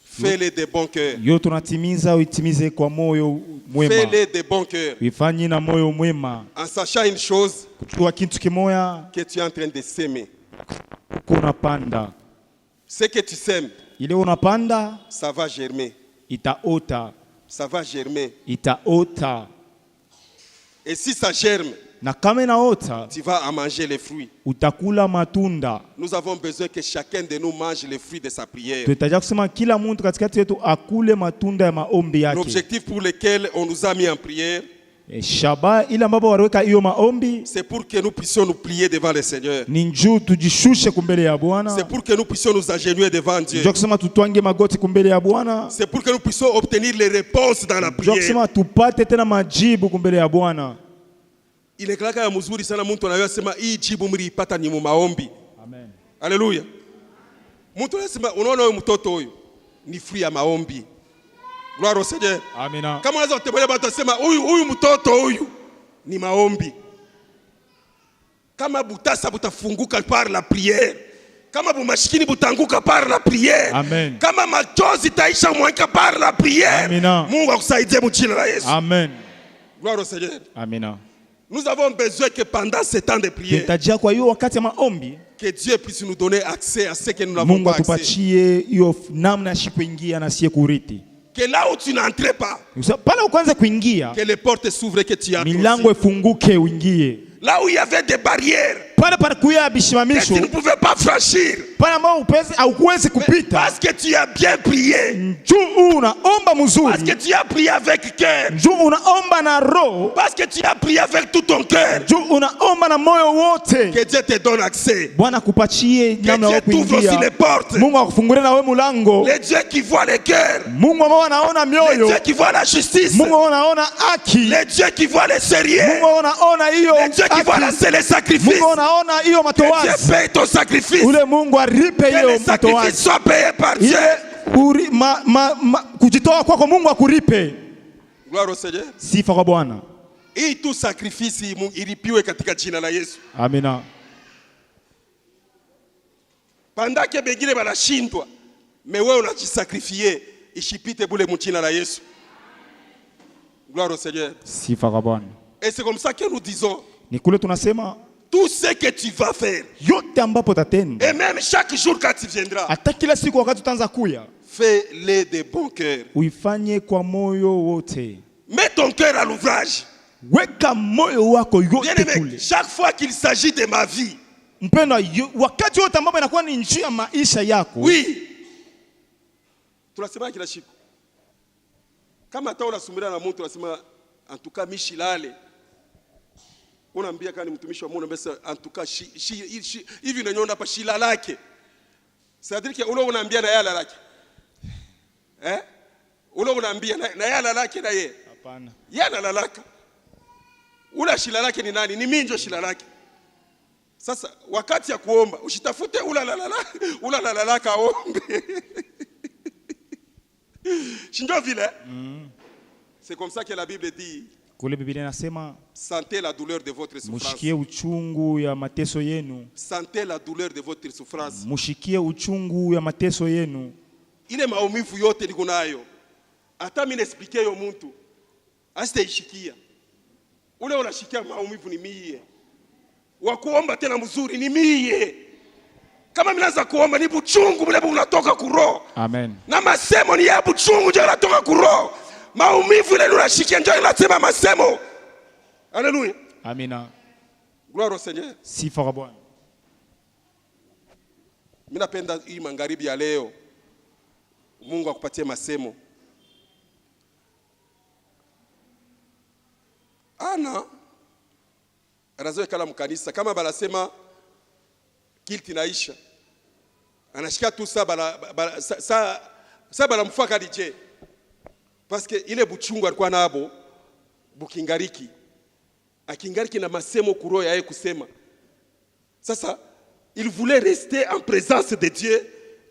fais-le de bon cœur. Yo tunatimiza uitimize kwa moyo mwema. Fais-le de bon cœur. Uifanye na moyo mwema. En sachant une chose, Kujua kitu kimoya que tu es en train de s'aimer. uko unapanda. Ce que tu sèmes, Ile unapanda ça va germer. itaota. Ça va germer. Itaota. Et si ça germe, Na kama inaota tu vas en manger les fruits. utakula matunda. Nous avons besoin que chacun de nous mange les fruits de sa prière. Tutaja kusema kila mtu katikati yetu akule matunda ya maombi yake. L'objectif pour lequel on nous a mis en prière, Shaba ile ambapo waliweka hiyo maombi c'est pour que nous puissions nous plier devant le Seigneur. ni njoo tujishushe kumbele ya Bwana. C'est pour que nous puissions nous agenouiller devant Dieu. Njoo kusema tutwange magoti kumbele ya Bwana. C'est pour que nous puissions obtenir les réponses dans la Njoo prière. kusema tupate tena majibu kumbele ya Bwana. Inakalaka ya mzuri sana mtu anayosema hii jibu mliipata ni mu maombi. Amen. Haleluya. Mtu anasema unaona huyu mtoto huyu ni fruit ya maombi. Gloire au Seigneur. Amina. Kama unaweza kutembelea watu wasema huyu mtoto huyu ni maombi. Kama butasa butafunguka par la prière. Kama bumashikini butanguka par la prière. Amen. Kama machozi taisha mwanga par la prière. Amina. Mungu akusaidie mjina la Yesu. Amen. Gloire au Seigneur. Amina. Nous avons besoin que pendant ce temps de prière, Tutajia kwa hiyo wakati ya maombi que Dieu puisse nous donner accès à ce que nous n'avons Mungu pas accès. atupatie hiyo namna ya kuingia na sie kuriti. Que là où tu n'entres pas, Pale ukwanza kuingia que les portes s'ouvrent, que tu as milango ifunguke uingie. là où il y avait des barrières Pale kuya que bishimamisho tu ne pouvais pas franchir, pale ambao upezi au kuwezi kupita. parce que tu as bien prié, Njoo unaomba parce que mzuri. tu as prié avec cœur, Njoo unaomba na roho. parce que tu as prié avec tout ton cœur, Njoo unaomba na moyo wote. que Dieu te donne accès, Bwana kupatie que namna ya Dieu t'ouvre aussi les kuingia. portes. Mungu akufungulie na wewe mulango. Le Dieu qui voit les cœurs, Mungu ambao anaona le mioyo. Dieu qui voit la justice, Mungu ambao anaona haki. le Dieu qui voit les sérieux, Mungu ambao anaona hiyo le Dieu qui voit haki. les sacrifices. Mungu anaona hiyo Que Dieu matowazi. paye ton sacrifice. Ule Mungu aripe Que hiyo les sacrifices matowazi. soient payés par Dieu. Ile kujitoa kwako Mungu akuripe. Gloire au Seigneur. Sifa kwa Bwana. Hii tu sacrifice ilipiwe katika jina la Yesu. Amina. Pendant que bengine banashindwa, mais wewe unajisakrifie ishipite bule mjina la Yesu. Gloire au Seigneur. Sifa kwa Bwana. Et c'est comme ça que nous disons, Ni kule tunasema tout ce que tu vas faire, yote ambapo tatenda. et même chaque jour quand tu viendras, Hata kila siku wakati utaanza kuya, fais-le de bon cœur. uifanye kwa moyo wote. Mets ton cœur à l'ouvrage. Weka moyo wako Bien yote aimé, kule. chaque fois qu'il s'agit de ma vie, Mpendwa, wakati wote ambapo inakuwa ni njia ya maisha yako. oui. Tunasema kila siku. Kama hata unasumbulia na mtu unasema en tout cas mishilale. Unaambia kama ni mtumishi wa Mungu unasema en tout cas hivi unanyona hapa shila lake. C'est-à-dire que ule unaambia na yala lake. Ule unaambia na yala lake na yeye. Hapana. Yana lalaka. Ula shila lake ni nani? Ni minjo shila lake. Sasa wakati ya kuomba usitafute ula lalaka ombe. Shinjo vile. C'est comme ça que la Bible dit. Kule Biblia inasema Sentez la douleur de votre souffrance. mushikie uchungu ya mateso yenu. Sentez la douleur de votre souffrance. Mushikie uchungu ya mateso yenu. Ile maumivu yote niko nayo. Hata mimi naexpliquer yo mtu. Asitaishikia. Ule unashikia maumivu ni mie. Wa kuomba tena mzuri ni mie. Kama mimi naanza kuomba ni buchungu mle unatoka kuroho. Amen. Na masemo ni ya buchungu ndio yanatoka kuroho. Maumivu ile unashikia ndio inasema masemo. Haleluya. Amina. Gloire au Seigneur. Sifa kwa Bwana. Mimi napenda hii magharibi ya leo. Mungu akupatie masemo. Ana anazoe kala mkanisa kama banasema kilti naisha. Anashika tu sa bala mfaka DJ. Parce que ile buchungu alikuwa nabo bukingariki. Akingariki na masemo kuroho yae kusema. Sasa il voulait rester en présence de Dieu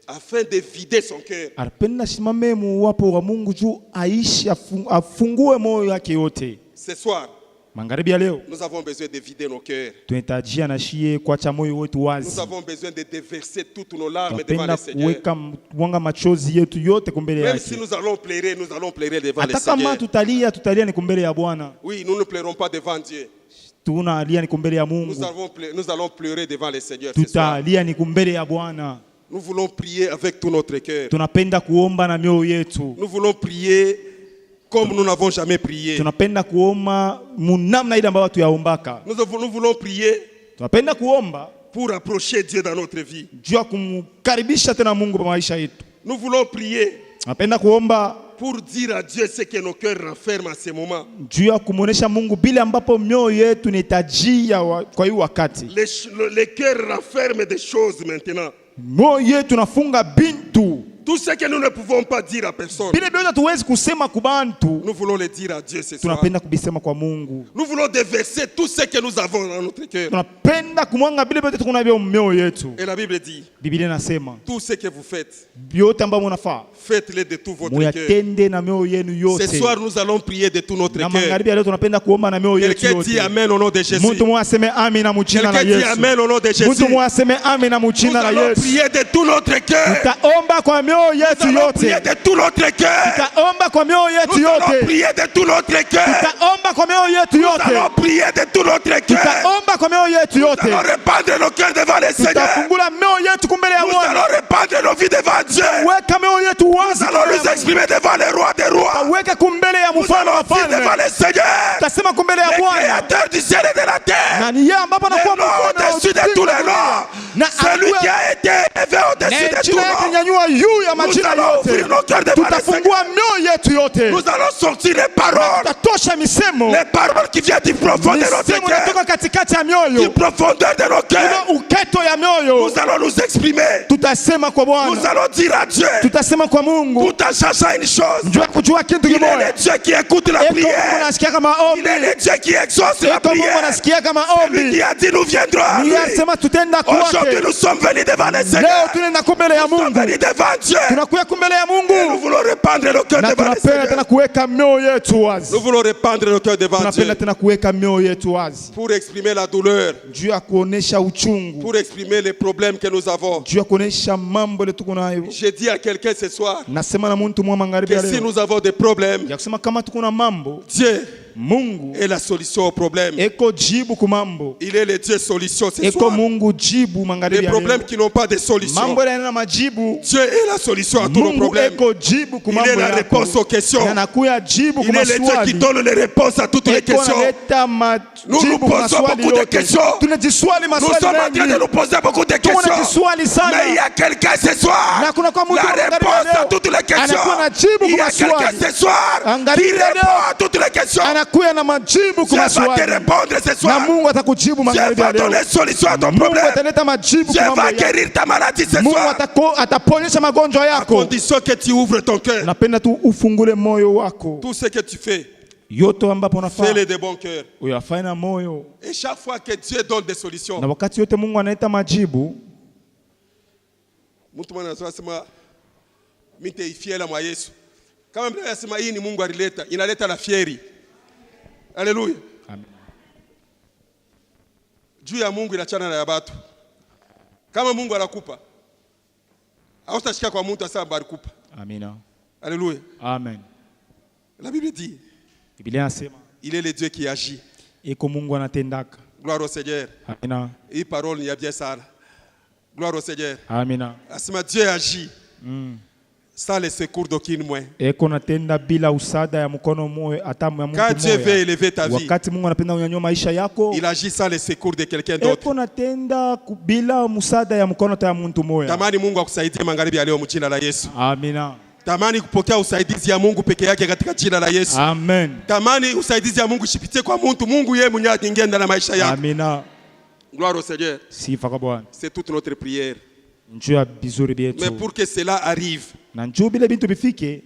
afin de vider son cœur. Arpenda simame muwapo wa Mungu juu aishi afungue moyo yake yote. Ce soir, Magharibi ya leo nous avons besoin de vider nos cœurs. tunahitajia na shie kuacha moyo wetu Nous wazi. avons besoin de déverser toutes nos larmes devant Tunapenda le Seigneur. kuweka mwanga machozi yetu yote kumbele Même si yake. nous allons pleurer devant le Hata kama Seigneur. tutalia ni kumbele ya Bwana. Oui, nous ne pleurons pas devant Dieu. Tunalia ni kumbele ya Nous Mungu. allons pleurer devant le Seigneur ce soir. Tutalia ni kumbele ya Bwana. Nous voulons prier avec tout notre cœur. Tunapenda kuomba na mioyo yetu. Nous voulons prier comme nous n'avons jamais prié. Tunapenda kuomba munamna ile ambayo tuyaombaka. Nous voulons prier Tunapenda kuomba pour approcher Dieu dans notre vie. juu ya kumkaribisha tena Mungu kwa maisha yetu. Nous voulons prier Tunapenda kuomba pour dire à Dieu ce que nos cœurs renferment en ce moment. juu ya kumuonesha Mungu bila ambapo mioyo yetu nitajia kwa hii wakati. Les cœurs renferment des choses maintenant. Moyo yetu nafunga bintu. Tout ce que nous ne pouvons pas dire à personne, Bile bile tuwezi kusema kubantu. nous voulons le dire à Dieu ce soir. Tunapenda kubisema kwa Mungu. Nous voulons déverser tout ce que nous avons dans notre cœur. Tunapenda kumwanga bile bile tunavyo mioyo yetu. Et la Bible dit, Biblia inasema tout ce que vous faites, yote ambayo mnafaa faites-le de tout votre cœur. muyatende na mioyo yenu yote. Ce soir, nous allons prier de tout notre Na cœur. magharibi ya leo tunapenda kuomba na mioyo yetu Quelqu'un dit yote. Amen au nom de Jésus. Mtu mmoja aseme amina mu jina la Quelqu'un dit Yesu. Amen au nom de Mtu Jésus. mmoja aseme amina mu Nous jina la allons Yesu. prier de tout notre cœur. Tutaomba kwa mioyo yetu Nous allons prier yote. de tout notre cœur. Tutaomba kwa mioyo yetu Nous allons yote. prier de tout notre cœur. Tutaomba kwa mioyo yetu Nous yote. allons prier de tout notre cœur. Tutaomba kwa mioyo yetu Nous yote. allons répandre nos cœurs devant le Seigneur. Tutafungula mioyo yetu kumbele ya Nous Bwana. allons répandre nos vies devant Dieu. Weka mioyo yetu wazi. Nous allons nous exprimer devant le roi des rois. Weka kumbele ya Nous mfalme wa allons dire devant falme. le Seigneur, Tutasema kumbele ya le Bwana. créateur du ciel et de la terre. Na ni yeye ambapo Le anakuwa nom au-dessus de tous les noms. Na Celui qui a été élevé au-dessus de tout jina yake nom. nyanyua juu ya Nous majina allons ouvrir nos yote. cœurs devant le Seigneur. Tutafungua mioyo yetu yote. Nous allons sortir les paroles. Tutatosha misemo. Les paroles qui viennent du profond de notre Misemo cœur. inatoka katikati ya Du mioyo. profondeur de nos cœurs. Ile uketo ya mioyo. Nous allons nous exprimer. Tutasema kwa Nous Bwana. allons dire à Dieu. Tutasema kwa Mungu. Tout en cherchant une chose. Njoo kujua kitu Il est kimoja. le Dieu qui écoute la Eko Mungu prière. anasikia kama Il est ombi. le Dieu qui exauce la Eko Mungu prière. anasikia kama Lui ombi. qui a dit nous viendrons à lui. Ni alisema tutenda Aujourd'hui kwake. nous sommes venus devant le Leo Seigneur. tunaenda kumbele ya Nous sommes Mungu. venus devant Dieu. Tunakuya kumbele ya Et nous Mungu. voulons répandre nos cœurs Na devant le tunapenda tena Seigneur. kuweka mioyo yetu wazi. Nous voulons répandre nos cœurs devant Dieu. Tunapenda tena kuweka mioyo yetu wazi. Pour exprimer la douleur. Juu ya kuonesha uchungu. Pour exprimer les problèmes que nous avons. Juu ya kuonesha mambo ile tuko nayo. J'ai dit à quelqu'un ce soir Nasema na mtu mwa magharibi ya que si leo. nous avons des problèmes, Ya kusema kama tuko na mambo, Dieu Mungu est la solution au problème. eko jibu ku mambo. Il est le Dieu solution ce Eko soir. Mungu jibu magharibi Les ya leo. problèmes qui n'ont pas de solution. Mambo yana majibu. Dieu est la solution à tous nos Mungu problèmes. eko jibu ku Il mambo est la yako. réponse aux questions. Na anakuya jibu ku Il est le Dieu qui maswali. donne les réponses à toutes les Eko questions. analeta Nous nous majibu ku posons maswali beaucoup de yote. questions. Tunajiswali Nous maswali sommes en train de mengi. nous poser beaucoup de questions. Tunajiswali sana. Mais il y a quelqu'un ce soir. Na kuna kwa mtu La magharibi ya réponse à leo. toutes les questions. Anakuwa na jibu Il y kwa a quelqu'un maswali. ce soir qui Angalia leo. répond à toutes les questions. Anakuya na majibu ku Dieu va te maswali. répondre ce Na soir. Mungu atakujibu Dieu magharibi ya va leo. donner solution à ton Mungu problème. ataleta majibu Dieu kwa mambo va yako. guérir ta maladie ce Mungu soir. ataponyesha magonjwa À yako. condition que tu ouvres ton cœur. Napenda tu ufungule moyo wako. Tout ce que tu fais, Yote ambapo unafaa fais-le de bon cœur. uyafanye na moyo. Et chaque fois que Dieu donne des solutions, Na wakati yote Mungu analeta majibu, mtu mmoja anasema mimi nitaifiela mwa Yesu. Kama mtu anasema hii ni Mungu alileta, inaleta la fieri. Haleluya. Amen. Juu ya Mungu inachana na ya watu. Kama Mungu anakupa, hautashika kwa mtu asema alikupa. Amina. Alléluia. Amen. La Bible dit, Biblia inasema il est le Dieu qui agit. iko Mungu anatendaka. Gloire au Seigneur. Amina. Hii parole ni ya bien sana. Gloire au Seigneur. Amina. Asema Dieu agit sans le secours d'aucun moyen. Eko natenda bila usada ya mkono moyo hata ya mtu Quand Dieu veut mmoja. élever ta vie, Wakati Mungu anapenda unyanyua maisha yako, il agit sans le secours de quelqu'un d'autre. eko natenda bila musada ya mkono hata ya mtu mmoja. Tamani Mungu akusaidie magharibi ya leo mjina la Yesu. Amina. Tamani kupokea usaidizi ya Mungu peke yake katika jina la Yesu. Amen. Tamani usaidizi ya Mungu shipitie kwa Mungu yeye mwenyewe aingie ndani ya maisha yako. Amina. Gloire au Seigneur. Sifa kwa Bwana. C'est toute notre prière. Njoo ya bizuri Mais bietu. pour que cela arrive, Na njoo bile bintu bifike,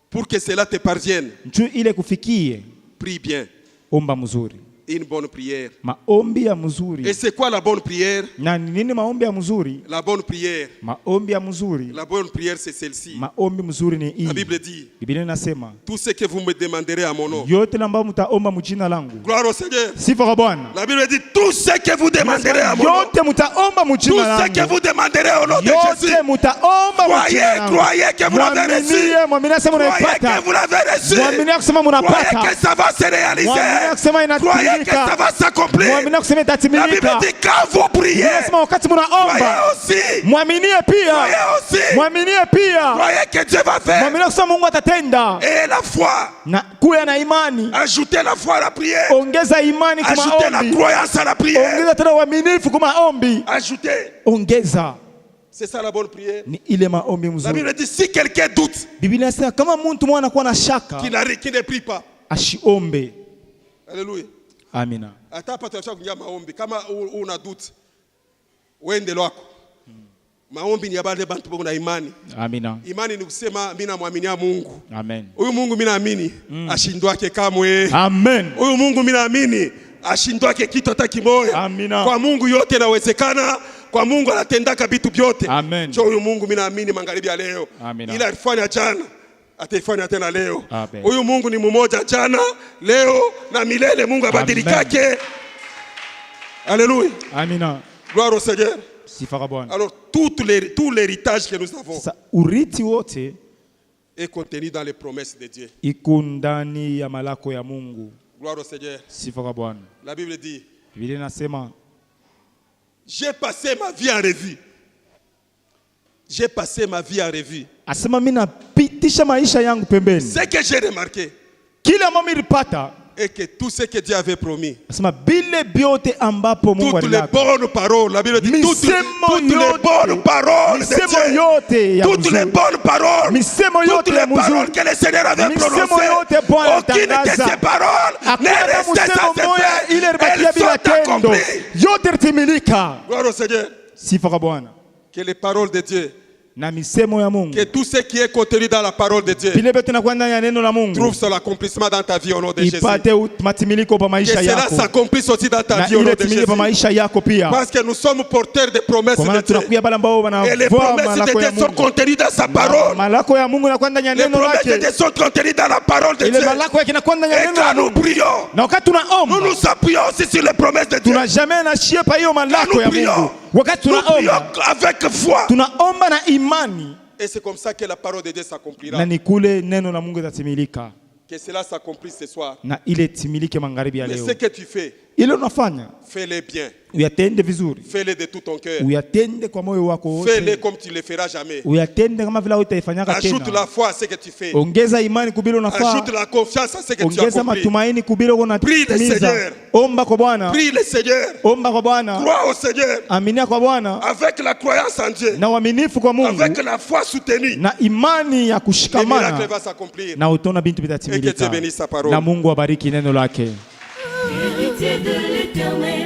pour que cela te parvienne, njoo ile kufikie, prie bien omba mzuri. une bonne prière. Maombi ya Et mzuri. c'est quoi la bonne prière? Na ni nini maombi ya mzuri? La bonne prière. Maombi ya mzuri. La bonne prière, c'est celle-ci. Maombi mzuri ni La hii. Bible dit, Biblia inasema, tout ce que vous me demanderez à mon nom. yote ambayo mtaomba mjina langu. Gloire au Seigneur. Sifa kwa Bwana. La Bible dit, tout ce que vous demanderez à mon nom. Yote mtaomba Tout mjina ce que langu. vous demanderez au nom de Jésus. Yote mtaomba mjina Croyez, langu. croyez que vous l'avez reçu. Mwamini sema Croyez unaipata. que vous l'avez reçu. Mwamini kusema Croyez mnapata. que ça va se réaliser. Mwamini kusema Croyez que ça inatimilika. va s'accomplir. Mwamini kusema La Bible itatimilika. dit, quand vous priez, Nasema wakati croyez mnaomba aussi. mwaminie pia. Croyez aussi. Mwaminie pia. Croyez que Dieu va faire. Mwaminie kusema Mungu atatenda. Et la foi. Na kuya na imani. Ajoutez la foi à la prière. Ongeza imani kwa Ajoutez la maombi. croyance à la prière. Ongeza tena uaminifu kwa maombi. Ajoutez. Ongeza. C'est ça la bonne prière. Ni ile maombi La mzuri. Bible dit, si quelqu'un doute, Biblia inasema kama mtu mwana anakuwa na shaka, qu'il ne prie pas. ashiombe. Alléluia. Amina. Hata hapa tunataka kuingia maombi. Kama una doute, wende lwako. Maombi ni habari bantu bako na imani. Amina. Imani ni kusema mimi namwaminia Mungu. Amen. Huyu Mungu mimi naamini ashindwake kamwe. Amen. Huyu Mungu mimi naamini ashindwake kitu hata kimoja. Amina. Kwa Mungu yote inawezekana. Kwa Mungu anatendaka vitu vyote. Amen. Cho huyu Mungu mimi naamini magharibi ya leo. Amina. Ila alifanya jana, ataifanya tena leo. Amen. Huyu Mungu ni mmoja jana, leo na milele. Mungu abadilikake. Alléluia. Amina. Gloire au Seigneur. Sifa kwa Bwana. Alors tout l'héritage que nous avons Sasa uriti wote est contenu dans les promesses de Dieu. iko ndani ya malako ya Mungu. Gloire au Seigneur. Sifa kwa Bwana. La Bible dit, Biblia inasema, j'ai passé ma vie en revue. J'ai passé ma vie en revue. asema mimi napitisha maisha yangu pembeni. Ce que j'ai remarqué Kila ambacho nilipata, est que tout ce que Dieu avait promis, asema bile biote ambapo Mungu toutes les alilaka. bonnes paroles, la Bible dit toutes les yote, bonnes paroles de misemo Dieu, yote ya toutes les mzuri. bonnes paroles, Misemo yote toutes ya les paroles mzuri. que le Seigneur avait Misemo prononcées, yote Bwana aucune de alitangaza. ces paroles Hakuna n'est restée msemo sans moja ile effet. ilibakia Elles bila sont tendo. accomplies. Yote litimilika. Gloire au Seigneur. Sifa kwa Bwana. Que les paroles de Dieu, Na misemo ya Mungu, que tout ce qui est contenu dans la parole de Dieu vile vyote nakuwa ndani ya neno la Mungu, trouve son accomplissement dans ta vie au nom de Jésus. ipate matimiliko pa Que maisha cela yako. s'accomplisse aussi dans ta Na vie au nom ile de timilike pa Jésus. maisha yako pia. Parce que nous sommes porteurs de promesses Kwa de maana Dieu. tunakuya pale ambao Et les wanavua promesses de malako ya Dieu sont Mungu. contenues dans sa parole. Malako ya Mungu nakuwa ndani ya Les neno promesses de lake. Dieu sont contenues dans la parole de Ile Dieu. malako yake inakuwa ndani ya Et neno la quand nous Mungu. prions, Na wakati nous tunaomba, nous appuyons aussi sur les promesses de Dieu. tunajamea na shie pa hiyo malako Nous ya prions. Mungu. Wakati Nous prions tunaomba, avec foi. tunaomba na imani. Et c'est comme ça que la parole de Dieu s'accomplira. Na ni kule neno la Mungu itatimilika. Que cela s'accomplisse ce soir. Na ile timilike magharibi ya Mais leo. ce que tu fais, Ile unafanya, fais-le bien. uyatende vizuri. Fais-le de tout ton cœur. Uyatende kwa moyo wako wote. Fais-le comme tu ne le feras jamais. Uyatende kama vile utaifanyaka Ajoute tena. la foi à ce que tu fais. Ongeza imani kubilo unafaa. Ajoute la confiance à ce que tu Ongeza accomplis. matumaini kubilo Prie le unatimiza. Seigneur. Omba kwa Bwana. Prie le Seigneur. Omba kwa Bwana. Crois au Seigneur. Aminia kwa Bwana. Avec la croyance en Dieu. Na uaminifu kwa Mungu. Avec la foi soutenue. Na imani ya Le miracle kushikamana. va s'accomplir. Na utaona bintu Et que Dieu vitatimilika. bénisse sa parole. Na Mungu abariki neno lake. Héritier de l'Éternel.